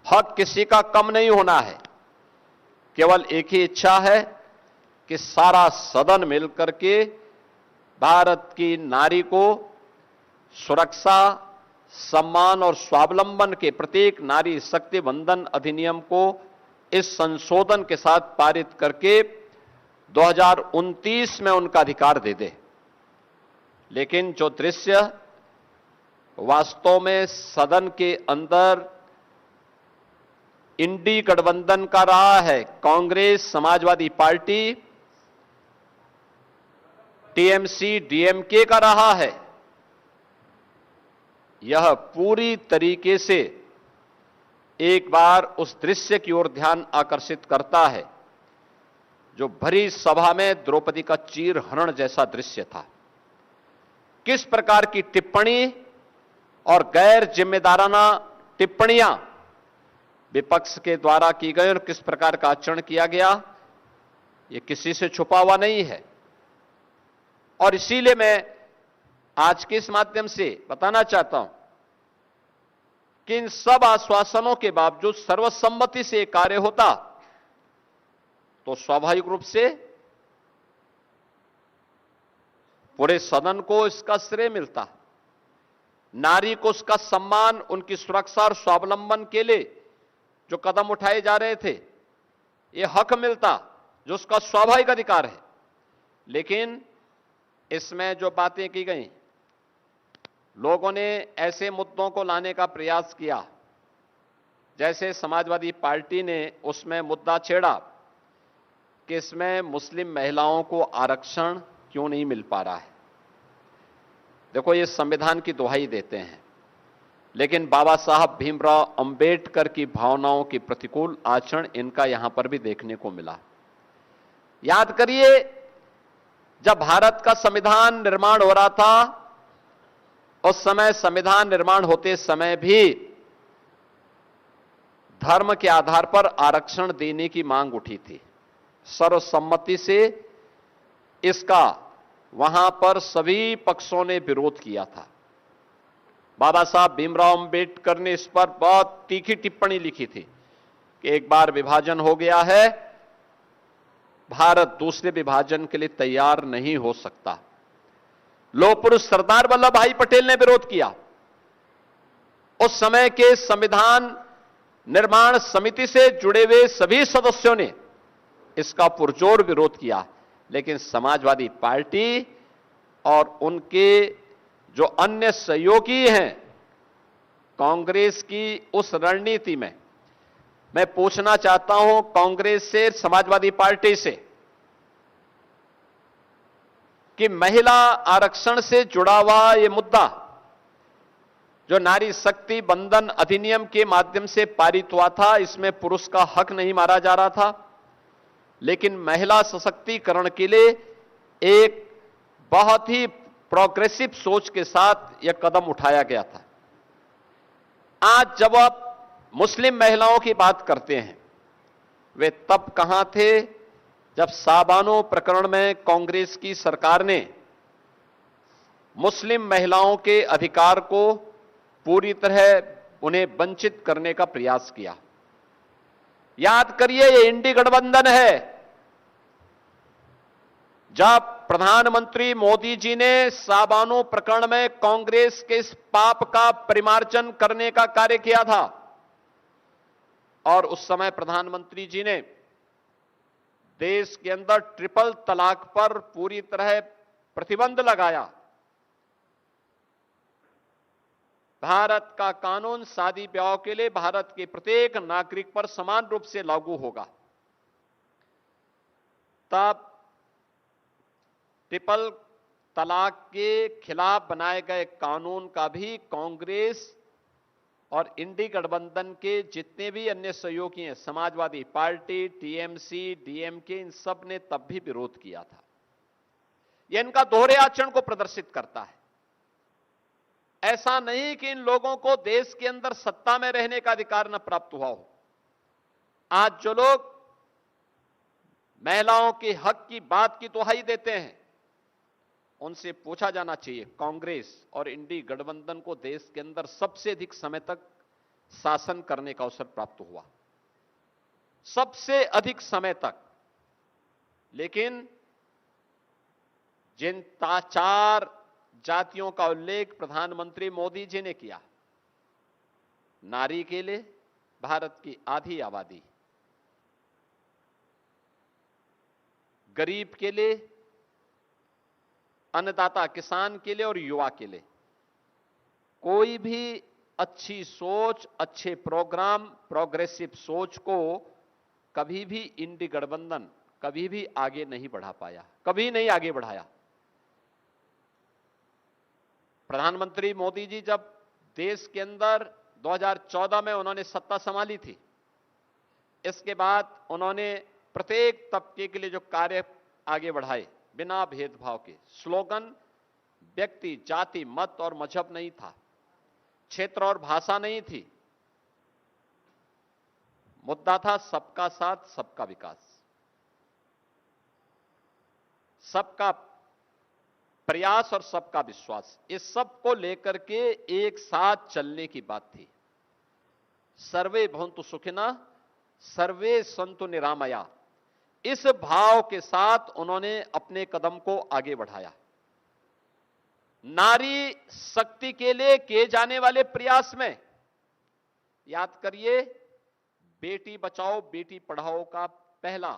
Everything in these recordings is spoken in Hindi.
हक किसी का कम नहीं होना है। केवल एक ही इच्छा है कि सारा सदन मिलकर के भारत की नारी को सुरक्षा, सम्मान और स्वावलंबन के प्रत्येक नारी शक्ति वंदन अधिनियम को इस संशोधन के साथ पारित करके 2029 में उनका अधिकार दे दे। लेकिन जो दृश्य वास्तव में सदन के अंदर इंडी गठबंधन का रहा है, Congress, Samajwadi party, TMC, DMK का रहा है, यह पूरी तरीके से एक बार उस दृश्य की ओर ध्यान आकर्षित करता है जो भरी सभा में द्रौपदी का चीरहरण जैसा दृश्य था। किस प्रकार की टिप्पणी और गैर जिम्मेदाराना टिप्पणियां विपक्ष के द्वारा की गई और किस प्रकार का आचरण किया गया, यह किसी से छुपा हुआ नहीं है। और इसीलिए मैं आज के इस माध्यम से बताना चाहता हूं कि इन सब आश्वासनों के बावजूद सर्वसम्मति से कार्य होता तो स्वाभाविक रूप से पूरे सदन को इसका श्रेय मिलता, नारी को उसका सम्मान, उनकी सुरक्षा और स्वावलंबन के लिए जो कदम उठाए जा रहे थे यह हक मिलता जो उसका स्वाभाविक अधिकार है। लेकिन इसमें जो बातें की गई, लोगों ने ऐसे मुद्दों को लाने का प्रयास किया, जैसे समाजवादी पार्टी ने उसमें मुद्दा छेड़ा कि इसमें मुस्लिम महिलाओं को आरक्षण क्यों नहीं मिल पा रहा है। देखो, ये संविधान की दुहाई देते हैं, लेकिन बाबा साहब भीमराव अंबेडकर की भावनाओं की प्रतिकूल आचरण इनका यहां पर भी देखने को मिला। याद करिए, जब भारत का संविधान निर्माण हो रहा था, उस समय संविधान निर्माण होते समय भी धर्म के आधार पर आरक्षण देने की मांग उठी थी। सर्वसम्मति से इसका वहां पर सभी पक्षों ने विरोध किया था। बाबा साहब भीमराव अंबेडकर ने इस पर बहुत तीखी टिप्पणी लिखी थी कि एक बार विभाजन हो गया है, भारत दूसरे विभाजन के लिए तैयार नहीं हो सकता। लौह पुरुष सरदार वल्लभ भाई पटेल ने विरोध किया। उस समय के संविधान निर्माण समिति से जुड़े हुए सभी सदस्यों ने इसका पुरजोर विरोध किया, लेकिन समाजवादी पार्टी और उनके जो अन्य सहयोगी हैं कांग्रेस की उस रणनीति में, मैं पूछना चाहता हूं कांग्रेस से, समाजवादी पार्टी से, कि महिला आरक्षण से जुड़ा हुआ यह मुद्दा जो नारी शक्ति बंधन अधिनियम के माध्यम से पारित हुआ था, इसमें पुरुष का हक नहीं मारा जा रहा था, लेकिन महिला सशक्तिकरण के लिए एक बहुत ही प्रोग्रेसिव सोच के साथ यह कदम उठाया गया था। आज जब आप मुस्लिम महिलाओं की बात करते हैं, वे तब कहां थे जब साबानो प्रकरण में कांग्रेस की सरकार ने मुस्लिम महिलाओं के अधिकार को पूरी तरह उन्हें वंचित करने का प्रयास किया। याद करिए, ये इंडी गठबंधन है। जब प्रधानमंत्री मोदी जी ने साबानो प्रकरण में कांग्रेस के इस पाप का परिमार्जन करने का कार्य किया था और उस समय प्रधानमंत्री जी ने देश के अंदर ट्रिपल तलाक पर पूरी तरह प्रतिबंध लगाया। भारत का कानून शादी ब्याह के लिए भारत के प्रत्येक नागरिक पर समान रूप से लागू होगा। तब ट्रिपल तलाक के खिलाफ बनाए गए कानून का भी कांग्रेस और इंडी गठबंधन के जितने भी अन्य सहयोगी हैं, समाजवादी पार्टी, टीएमसी, डीएमके, इन सब ने तब भी विरोध किया था। यह इनका दोहरे आचरण को प्रदर्शित करता है। ऐसा नहीं कि इन लोगों को देश के अंदर सत्ता में रहने का अधिकार न प्राप्त हुआ हो। आज जो लोग महिलाओं के हक की बात की दुहाई देते हैं, उनसे पूछा जाना चाहिए, कांग्रेस और इंडी गठबंधन को देश के अंदर सबसे अधिक समय तक शासन करने का अवसर प्राप्त हुआ, सबसे अधिक समय तक। लेकिन जिन चार जातियों का उल्लेख प्रधानमंत्री मोदी जी ने किया, नारी के लिए भारत की आधी आबादी, गरीब के लिए, अन्नदाता किसान के लिए और युवा के लिए कोई भी अच्छी सोच, अच्छे प्रोग्राम, प्रोग्रेसिव सोच को कभी भी इंडी गठबंधन कभी भी आगे नहीं बढ़ा पाया, कभी नहीं आगे बढ़ाया। प्रधानमंत्री मोदी जी जब देश के अंदर 2014 में उन्होंने सत्ता संभाली थी, इसके बाद उन्होंने प्रत्येक तबके के लिए जो कार्य आगे बढ़ाए, बिना भेदभाव के, स्लोगन व्यक्ति, जाति, मत और मजहब नहीं था, क्षेत्र और भाषा नहीं थी, मुद्दा था सबका साथ, सबका विकास, सबका प्रयास और सबका विश्वास। इस सब को लेकर के एक साथ चलने की बात थी। सर्वे भवन्तु सुखिनः, सर्वे सन्तु निरामया, इस भाव के साथ उन्होंने अपने कदम को आगे बढ़ाया। नारी शक्ति के लिए किए जाने वाले प्रयास में याद करिए, बेटी बचाओ बेटी पढ़ाओ का पहला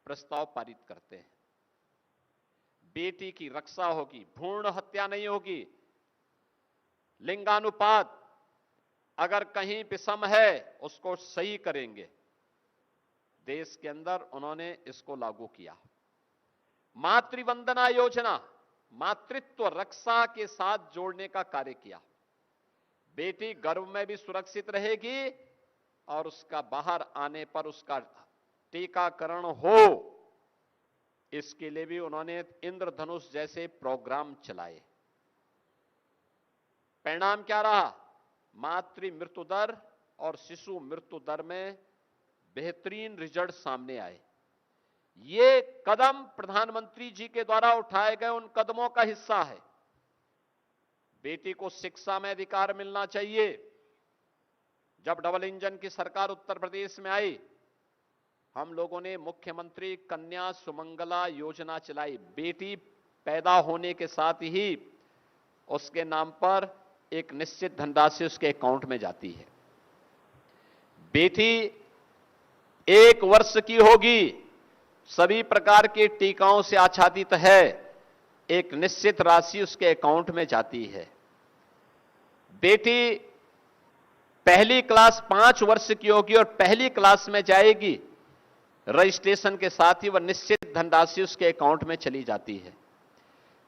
प्रस्ताव पारित करते हैं। बेटी की रक्षा होगी, भ्रूण हत्या नहीं होगी, लिंगानुपात अगर कहीं विषम है उसको सही करेंगे। देश के अंदर उन्होंने इसको लागू किया। मातृवंदना योजना मातृत्व रक्षा के साथ जोड़ने का कार्य किया। बेटी गर्भ में भी सुरक्षित रहेगी और उसका बाहर आने पर उसका टीकाकरण हो, इसके लिए भी उन्होंने इंद्रधनुष जैसे प्रोग्राम चलाए। परिणाम क्या रहा? मातृ मृत्यु दर और शिशु मृत्यु दर में बेहतरीन रिजल्ट सामने आए। ये कदम प्रधानमंत्री जी के द्वारा उठाए गए उन कदमों का हिस्सा है। बेटी को शिक्षा में अधिकार मिलना चाहिए। जब डबल इंजन की सरकार उत्तर प्रदेश में आई, हम लोगों ने मुख्यमंत्री कन्या सुमंगला योजना चलाई। बेटी पैदा होने के साथ ही उसके नाम पर एक निश्चित धनराशि उसके अकाउंट में जाती है। बेटी 1 वर्ष की होगी, सभी प्रकार के टीकाओं से आच्छादित है, एक निश्चित राशि उसके अकाउंट में जाती है। बेटी पहली क्लास 5 वर्ष की होगी और पहली क्लास में जाएगी, रजिस्ट्रेशन के साथ ही वह निश्चित धनराशि उसके अकाउंट में चली जाती है।